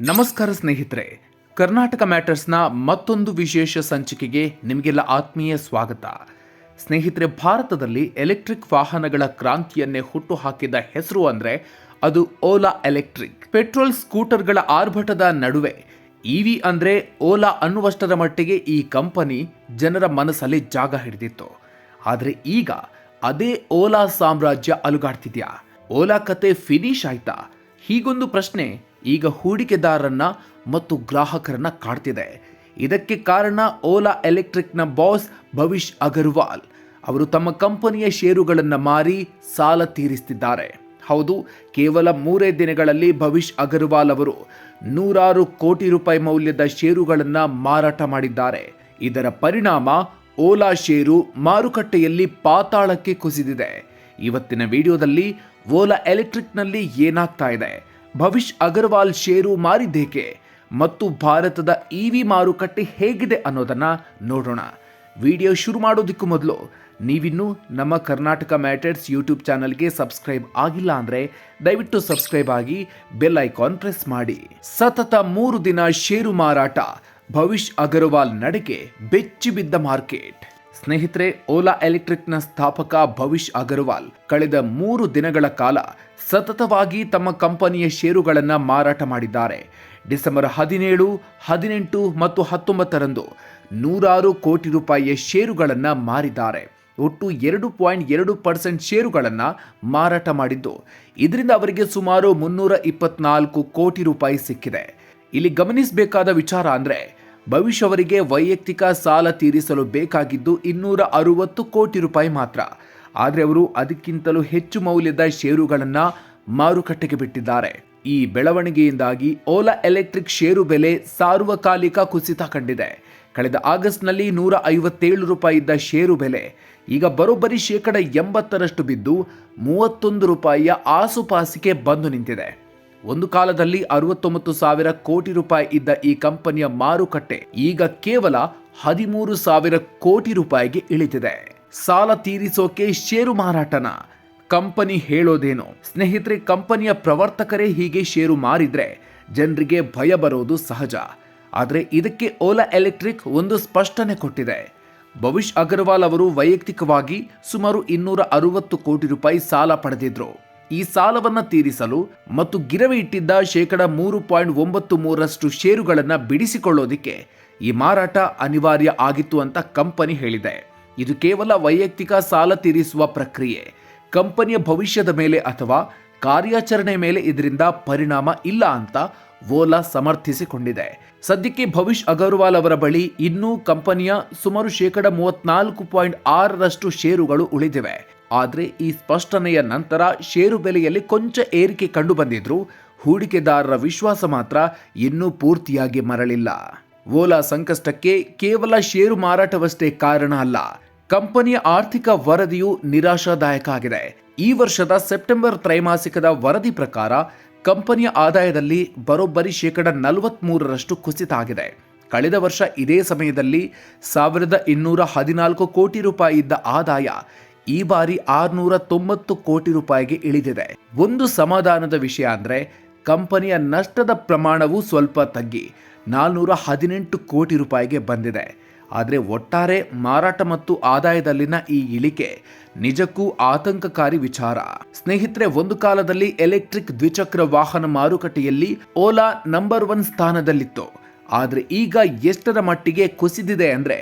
ನಮಸ್ಕಾರ ಸ್ನೇಹಿತರೆ, ಕರ್ನಾಟಕ ಮ್ಯಾಟರ್ಸ್ನ ಮತ್ತೊಂದು ವಿಶೇಷ ಸಂಚಿಕೆಗೆ ನಿಮಗೆಲ್ಲ ಆತ್ಮೀಯ ಸ್ವಾಗತ. ಸ್ನೇಹಿತರೆ, ಭಾರತದಲ್ಲಿ ಎಲೆಕ್ಟ್ರಿಕ್ ವಾಹನಗಳ ಕ್ರಾಂತಿಯನ್ನೇ ಹುಟ್ಟು ಹಾಕಿದ ಹೆಸರು ಅಂದರೆ ಅದು ಓಲಾ ಎಲೆಕ್ಟ್ರಿಕ್. ಪೆಟ್ರೋಲ್ ಸ್ಕೂಟರ್ಗಳ ಆರ್ಭಟದ ನಡುವೆ ಇವಿ ಅಂದರೆ ಓಲಾ ಅನ್ನುವಷ್ಟರ ಮಟ್ಟಿಗೆ ಈ ಕಂಪನಿ ಜನರ ಮನಸ್ಸಲ್ಲಿ ಜಾಗ ಹಿಡಿದಿತ್ತು. ಆದರೆ ಈಗ ಅದೇ ಓಲಾ ಸಾಮ್ರಾಜ್ಯ ಅಲುಗಾಡ್ತಿದ್ಯಾ? ಓಲಾ ಕತೆ ಫಿನಿಶ್ ಆಯ್ತಾ? ಹೀಗೊಂದು ಪ್ರಶ್ನೆ ಈಗ ಹೂಡಿಕೆದಾರರನ್ನ ಮತ್ತು ಗ್ರಾಹಕರನ್ನ ಕಾಡ್ತಿದೆ. ಇದಕ್ಕೆ ಕಾರಣ ಓಲಾ ಎಲೆಕ್ಟ್ರಿಕ್ನ ಬಾಸ್ ಭವಿಷ್ ಅಗರ್ವಾಲ್ ಅವರು ತಮ್ಮ ಕಂಪನಿಯ ಷೇರುಗಳನ್ನು ಮಾರಿ ಸಾಲ ತೀರಿಸುತ್ತಿದ್ದಾರೆ. ಹೌದು, ಕೇವಲ 3 ದಿನಗಳಲ್ಲಿ ಭವಿಷ್ ಅಗರ್ವಾಲ್ ಅವರು 100 ಕೋಟಿ ರೂಪಾಯಿ ಮೌಲ್ಯದ ಷೇರುಗಳನ್ನು ಮಾರಾಟ ಮಾಡಿದ್ದಾರೆ. ಇದರ ಪರಿಣಾಮ ಓಲಾ ಷೇರು ಮಾರುಕಟ್ಟೆಯಲ್ಲಿ ಪಾತಾಳಕ್ಕೆ ಕುಸಿದಿದೆ. ಇವತ್ತಿನ ವಿಡಿಯೋದಲ್ಲಿ ಓಲಾ ಎಲೆಕ್ಟ್ರಿಕ್ನಲ್ಲಿ ಏನಾಗ್ತಾ ಇದೆ, ಭವಿಷ್ ಅಗರ್ವಾಲ್ ಷೇರು ಮಾರಿದ್ದೇಕೆ ಮತ್ತು ಭಾರತದ ಇವಿ ಮಾರುಕಟ್ಟೆ ಹೇಗಿದೆ ಅನ್ನೋದನ್ನ ನೋಡೋಣ. ವಿಡಿಯೋ ಶುರು ಮಾಡೋದಕ್ಕೂ ಮೊದಲು ನೀವಿನ್ನೂ ನಮ್ಮ ಕರ್ನಾಟಕ ಮ್ಯಾಟರ್ಸ್ ಯೂಟ್ಯೂಬ್ ಚಾನಲ್ಗೆ ಸಬ್ಸ್ಕ್ರೈಬ್ ಆಗಿಲ್ಲ ಅಂದರೆ ದಯವಿಟ್ಟು ಸಬ್ಸ್ಕ್ರೈಬ್ ಆಗಿ ಬೆಲ್ ಐಕಾನ್ ಪ್ರೆಸ್ ಮಾಡಿ. ಸತತ 3 ದಿನ ಷೇರು ಮಾರಾಟ, ಭವಿಷ್ ಅಗರ್ವಾಲ್ ನಡೆಗೆ ಬೆಚ್ಚಿ ಬಿದ್ದ ಮಾರ್ಕೆಟ್. ಸ್ನೇಹಿತರೆ, ಓಲಾ ಎಲೆಕ್ಟ್ರಿಕ್ನ ಸ್ಥಾಪಕ ಭವಿಷ್ ಅಗರ್ವಾಲ್ ಕಳೆದ 3 ದಿನಗಳ ಕಾಲ ಸತತವಾಗಿ ತಮ್ಮ ಕಂಪನಿಯ ಷೇರುಗಳನ್ನು ಮಾರಾಟ ಮಾಡಿದ್ದಾರೆ. ಡಿಸೆಂಬರ್ 17, 18 ಮತ್ತು 19ರಂದು 100 ಕೋಟಿ ರೂಪಾಯಿಯ ಷೇರುಗಳನ್ನು ಮಾರಿದ್ದಾರೆ. ಒಟ್ಟು 2.2% ಷೇರುಗಳನ್ನು ಮಾರಾಟ ಮಾಡಿದ್ದು, ಇದರಿಂದ ಅವರಿಗೆ ಸುಮಾರು 324 ಕೋಟಿ ರೂಪಾಯಿ ಸಿಕ್ಕಿದೆ. ಇಲ್ಲಿ ಗಮನಿಸಬೇಕಾದ ವಿಚಾರ ಅಂದರೆ, ಭವಿಷ್ ಅವರಿಗೆ ವೈಯಕ್ತಿಕ ಸಾಲ ತೀರಿಸಲು ಬೇಕಾಗಿದ್ದು 260 ಕೋಟಿ ರೂಪಾಯಿ ಮಾತ್ರ. ಆದರೆ ಅವರು ಅದಕ್ಕಿಂತಲೂ ಹೆಚ್ಚು ಮೌಲ್ಯದ ಷೇರುಗಳನ್ನು ಮಾರುಕಟ್ಟೆಗೆ ಬಿಟ್ಟಿದ್ದಾರೆ. ಈ ಬೆಳವಣಿಗೆಯಿಂದಾಗಿ ಓಲಾ ಎಲೆಕ್ಟ್ರಿಕ್ ಷೇರು ಬೆಲೆ ಸಾರ್ವಕಾಲಿಕ ಕುಸಿತ ಕಂಡಿದೆ. ಕಳೆದ ಆಗಸ್ಟ್ನಲ್ಲಿ 157 ರೂಪಾಯಿ ಇದ್ದ ಷೇರು ಬೆಲೆ ಈಗ ಬರೋಬ್ಬರಿ 80% ಬಿದ್ದು 31 ರೂಪಾಯಿಯ ಆಸುಪಾಸಿಗೆ ಬಂದು ನಿಂತಿದೆ. ಒಂದು ಕಾಲದಲ್ಲಿ 69,000 ಕೋಟಿ ರೂಪಾಯಿ ಇದ್ದ ಈ ಕಂಪನಿಯ ಮಾರುಕಟ್ಟೆ ಈಗ ಕೇವಲ 13,000 ಕೋಟಿ ರೂಪಾಯಿಗೆ ಇಳಿದಿದೆ. ಸಾಲ ತೀರಿಸೋಕೆ ಷೇರು ಮಾರಾಟನ? ಕಂಪನಿ ಹೇಳೋದೇನು? ಸ್ನೇಹಿತರೆ, ಕಂಪನಿಯ ಪ್ರವರ್ತಕರೇ ಹೀಗೆ ಷೇರು ಮಾರಿದ್ರೆ ಜನರಿಗೆ ಭಯ ಬರೋದು ಸಹಜ. ಆದರೆ ಇದಕ್ಕೆ ಓಲಾ ಎಲೆಕ್ಟ್ರಿಕ್ ಒಂದು ಸ್ಪಷ್ಟನೆ ಕೊಟ್ಟಿದೆ. ಭವಿಷ್ ಅಗರ್ವಾಲ್ ಅವರು ವೈಯಕ್ತಿಕವಾಗಿ ಸುಮಾರು 260 ಕೋಟಿ ರೂಪಾಯಿ ಸಾಲ ಪಡೆದಿದ್ರು. ಈ ಸಾಲವನ್ನು ತೀರಿಸಲು ಮತ್ತು ಗಿರವಿ ಇಟ್ಟಿದ್ದ 3.93% ಷೇರುಗಳನ್ನು ಬಿಡಿಸಿಕೊಳ್ಳೋದಿಕ್ಕೆ ಈ ಮಾರಾಟ ಅನಿವಾರ್ಯ ಆಗಿತ್ತು ಅಂತ ಕಂಪನಿ ಹೇಳಿದೆ. ಇದು ಕೇವಲ ವೈಯಕ್ತಿಕ ಸಾಲ ತೀರಿಸುವ ಪ್ರಕ್ರಿಯೆ. ಕಂಪನಿಯ ಭವಿಷ್ಯದ ಮೇಲೆ ಅಥವಾ ಕಾರ್ಯಾಚರಣೆ ಮೇಲೆ ಇದರಿಂದ ಪರಿಣಾಮ ಇಲ್ಲ ಅಂತ ಓಲಾ ಸಮರ್ಥಿಸಿಕೊಂಡಿದೆ. ಸದ್ಯಕ್ಕೆ ಭವಿಷ್ ಅಗರ್ವಾಲ್ ಅವರ ಬಳಿ ಇನ್ನೂ ಕಂಪನಿಯ ಸುಮಾರು 34.6% ಷೇರುಗಳು ಉಳಿದಿವೆ. ಆದರೆ ಈ ಸ್ಪಷ್ಟನೆಯ ನಂತರ ಷೇರು ಬೆಲೆಯಲ್ಲಿ ಕೊಂಚ ಏರಿಕೆ ಕಂಡು ಬಂದಿದ್ರು, ಹೂಡಿಕೆದಾರರ ವಿಶ್ವಾಸ ಮಾತ್ರ ಇನ್ನೂ ಪೂರ್ತಿಯಾಗಿ ಮರಳಿಲ್ಲ. ಓಲಾ ಸಂಕಷ್ಟಕ್ಕೆ ಕೇವಲ ಷೇರು ಮಾರಾಟವಷ್ಟೇ ಕಾರಣ ಅಲ್ಲ. ಕಂಪನಿಯ ಆರ್ಥಿಕ ವರದಿಯು ನಿರಾಶಾದಾಯಕ ಆಗಿದೆ. ಈ ವರ್ಷದ ಸೆಪ್ಟೆಂಬರ್ ತ್ರೈಮಾಸಿಕದ ವರದಿ ಪ್ರಕಾರ ಕಂಪನಿಯ ಆದಾಯದಲ್ಲಿ ಬರೋಬ್ಬರಿ 43% ಕುಸಿತ ಆಗಿದೆ. ಕಳೆದ ವರ್ಷ ಇದೇ ಸಮಯದಲ್ಲಿ 1,214 ಕೋಟಿ ರೂಪಾಯಿ ಇದ್ದ ಆದಾಯ ಈ ಬಾರಿ 690 ಕೋಟಿ ರೂಪಾಯಿಗೆ ಇಳಿದಿದೆ. ಒಂದು ಸಮಾಧಾನದ ವಿಷಯ ಅಂದರೆ ಕಂಪನಿಯ ನಷ್ಟದ ಪ್ರಮಾಣವು ಸ್ವಲ್ಪ ತಗ್ಗಿ 418 ಕೋಟಿ ರೂಪಾಯಿಗೆ ಬಂದಿದೆ. ಆದರೆ ಒಟ್ಟಾರೆ ಮಾರಾಟ ಮತ್ತು ಆದಾಯದಲ್ಲಿನ ಈ ಇಳಿಕೆ ನಿಜಕ್ಕೂ ಆತಂಕಕಾರಿ ವಿಚಾರ. ಸ್ನೇಹಿತರೆ, ಒಂದು ಕಾಲದಲ್ಲಿ ಎಲೆಕ್ಟ್ರಿಕ್ ದ್ವಿಚಕ್ರ ವಾಹನ ಮಾರುಕಟ್ಟೆಯಲ್ಲಿ ಓಲಾ ನಂಬರ್ 1 ಸ್ಥಾನದಲ್ಲಿತ್ತು. ಆದರೆ ಈಗ ಎಷ್ಟರ ಮಟ್ಟಿಗೆ ಕುಸಿದಿದೆ ಅಂದರೆ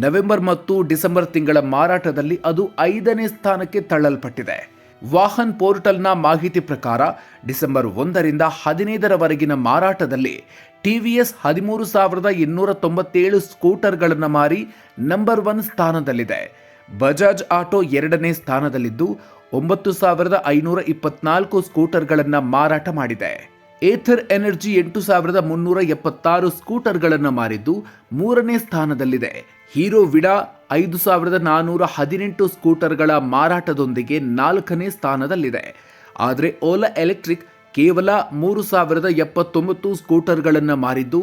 ನವೆಂಬರ್ ಮತ್ತು ಡಿಸೆಂಬರ್ ತಿಂಗಳ ಮಾರಾಟದಲ್ಲಿ ಅದು 5ನೇ ಸ್ಥಾನಕ್ಕೆ ತಳ್ಳಲ್ಪಟ್ಟಿದೆ. ವಾಹನ್ ಪೋರ್ಟಲ್ನ ಮಾಹಿತಿ ಪ್ರಕಾರ ಡಿಸೆಂಬರ್ 1ರಿಂದ 15ರವರೆಗಿನ ಮಾರಾಟದಲ್ಲಿ ಟಿವಿಎಸ್ 13,297 ಸ್ಕೂಟರ್ಗಳನ್ನು ಮಾರಿ ನಂಬರ್ 1 ಸ್ಥಾನದಲ್ಲಿದೆ. ಬಜಾಜ್ ಆಟೋ 2ನೇ ಸ್ಥಾನದಲ್ಲಿದ್ದು 9,524 ಸ್ಕೂಟರ್ಗಳನ್ನು ಮಾರಾಟ ಮಾಡಿದೆ. ಏಥರ್ ಎನರ್ಜಿ 8,376 ಸ್ಕೂಟರ್ಗಳನ್ನು ಮಾರಿದ್ದು 3ನೇ ಸ್ಥಾನದಲ್ಲಿದೆ. ಹೀರೋ ವಿಡಾ 5,418 ಸ್ಕೂಟರ್ಗಳ ಮಾರಾಟದೊಂದಿಗೆ 4ನೇ ಸ್ಥಾನದಲ್ಲಿದೆ. ಆದರೆ ಓಲಾ ಎಲೆಕ್ಟ್ರಿಕ್ ಕೇವಲ 3,079 ಸ್ಕೂಟರ್ಗಳನ್ನು ಮಾರಿದ್ದು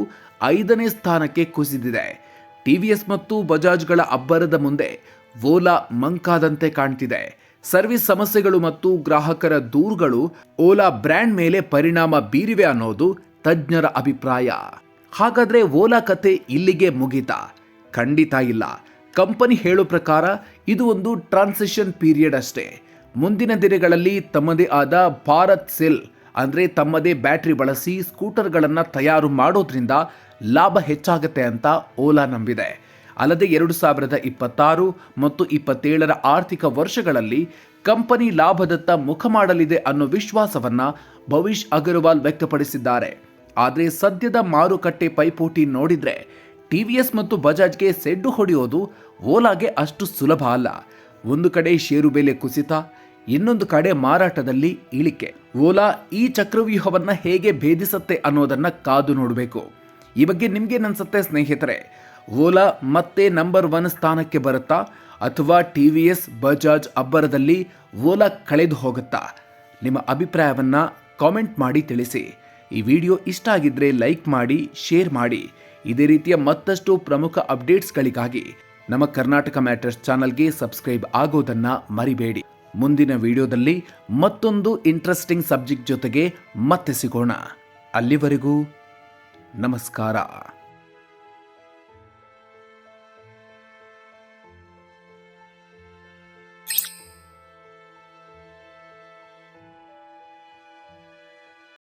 5ನೇ ಸ್ಥಾನಕ್ಕೆ ಕುಸಿದಿದೆ. ಟಿವಿಎಸ್ ಮತ್ತು ಬಜಾಜ್ಗಳ ಅಬ್ಬರದ ಮುಂದೆ ಓಲಾ ಮಂಕಾದಂತೆ ಕಾಣ್ತಿದೆ. ಸರ್ವಿಸ್ ಸಮಸ್ಯೆಗಳು ಮತ್ತು ಗ್ರಾಹಕರ ದೂರುಗಳು ಓಲಾ ಬ್ರ್ಯಾಂಡ್ ಮೇಲೆ ಪರಿಣಾಮ ಬೀರಿವೆ ಅನ್ನೋದು ತಜ್ಞರ ಅಭಿಪ್ರಾಯ. ಹಾಗಾದ್ರೆ ಓಲಾ ಕತೆ ಇಲ್ಲಿಗೆ ಮುಗಿತಾ? ಖಂಡಿತ ಇಲ್ಲ. ಕಂಪನಿ ಹೇಳೋ ಪ್ರಕಾರ ಇದು ಒಂದು ಟ್ರಾನ್ಸಿಷನ್ ಪೀರಿಯಡ್ ಅಷ್ಟೇ. ಮುಂದಿನ ದಿನಗಳಲ್ಲಿ ತಮ್ಮದೇ ಆದ ಭಾರತ್ ಸೆಲ್ ಅಂದರೆ ತಮ್ಮದೇ ಬ್ಯಾಟರಿ ಬಳಸಿ ಸ್ಕೂಟರ್ಗಳನ್ನು ತಯಾರು ಮಾಡೋದ್ರಿಂದ ಲಾಭ ಹೆಚ್ಚಾಗುತ್ತೆ ಅಂತ ಓಲಾ ನಂಬಿದೆ. ಅಲ್ಲದೆ 2026 ಮತ್ತು 27ರ ಆರ್ಥಿಕ ವರ್ಷಗಳಲ್ಲಿ ಕಂಪನಿ ಲಾಭದತ್ತ ಮುಖ ಮಾಡಲಿದೆ ಅನ್ನೋ ವಿಶ್ವಾಸವನ್ನ ಭವಿಷ್ ಅಗರ್ವಾಲ್ ವ್ಯಕ್ತಪಡಿಸಿದ್ದಾರೆ. ಆದರೆ ಸದ್ಯದ ಮಾರುಕಟ್ಟೆ ಪೈಪೋಟಿ ನೋಡಿದ್ರೆ ಟಿವಿಎಸ್ ಮತ್ತು ಬಜಾಜ್ಗೆ ಸೆಡ್ಡು ಹೊಡೆಯೋದು ಓಲಾಗೆ ಅಷ್ಟು ಸುಲಭ ಅಲ್ಲ. ಒಂದು ಕಡೆ ಷೇರು ಬೆಲೆ ಕುಸಿತ, ಇನ್ನೊಂದು ಕಡೆ ಮಾರಾಟದಲ್ಲಿ ಇಳಿಕೆ. ಓಲಾ ಈ ಚಕ್ರವ್ಯೂಹವನ್ನ ಹೇಗೆ ಭೇದಿಸುತ್ತೆ ಅನ್ನೋದನ್ನ ಕಾದು ನೋಡಬೇಕು. ಈ ಬಗ್ಗೆ ನಿಮ್ಗೇನನ್ಸುತ್ತೆ ಸ್ನೇಹಿತರೆ? ಓಲಾ ಮತ್ತೆ ನಂಬರ್ 1 ಸ್ಥಾನಕ್ಕೆ ಬರುತ್ತಾ ಅಥವಾ ಟಿವಿಎಸ್ ಬಜಾಜ್ ಅಬ್ಬರದಲ್ಲಿ ಓಲಾ ಕಳೆದು ಹೋಗುತ್ತಾ? ನಿಮ್ಮ ಅಭಿಪ್ರಾಯವನ್ನ ಕಾಮೆಂಟ್ ಮಾಡಿ ತಿಳಿಸಿ. ಈ ವಿಡಿಯೋ ಇಷ್ಟ ಆಗಿದ್ರೆ ಲೈಕ್ ಮಾಡಿ, ಶೇರ್ ಮಾಡಿ. ಇದೇ ರೀತಿಯ ಮತ್ತಷ್ಟು ಪ್ರಮುಖ ಅಪ್ಡೇಟ್ಸ್ಗಳಿಗಾಗಿ ನಮ್ಮ ಕರ್ನಾಟಕ ಮ್ಯಾಟರ್ಸ್ ಚಾನಲ್ಗೆ ಸಬ್ಸ್ಕ್ರೈಬ್ ಆಗೋದನ್ನ ಮರಿಬೇಡಿ. ಮುಂದಿನ ವಿಡಿಯೋದಲ್ಲಿ ಮತ್ತೊಂದು ಇಂಟ್ರೆಸ್ಟಿಂಗ್ ಸಬ್ಜೆಕ್ಟ್ ಜೊತೆಗೆ ಮತ್ತೆ ಸಿಗೋಣ. ಅಲ್ಲಿವರೆಗೂ ನಮಸ್ಕಾರ.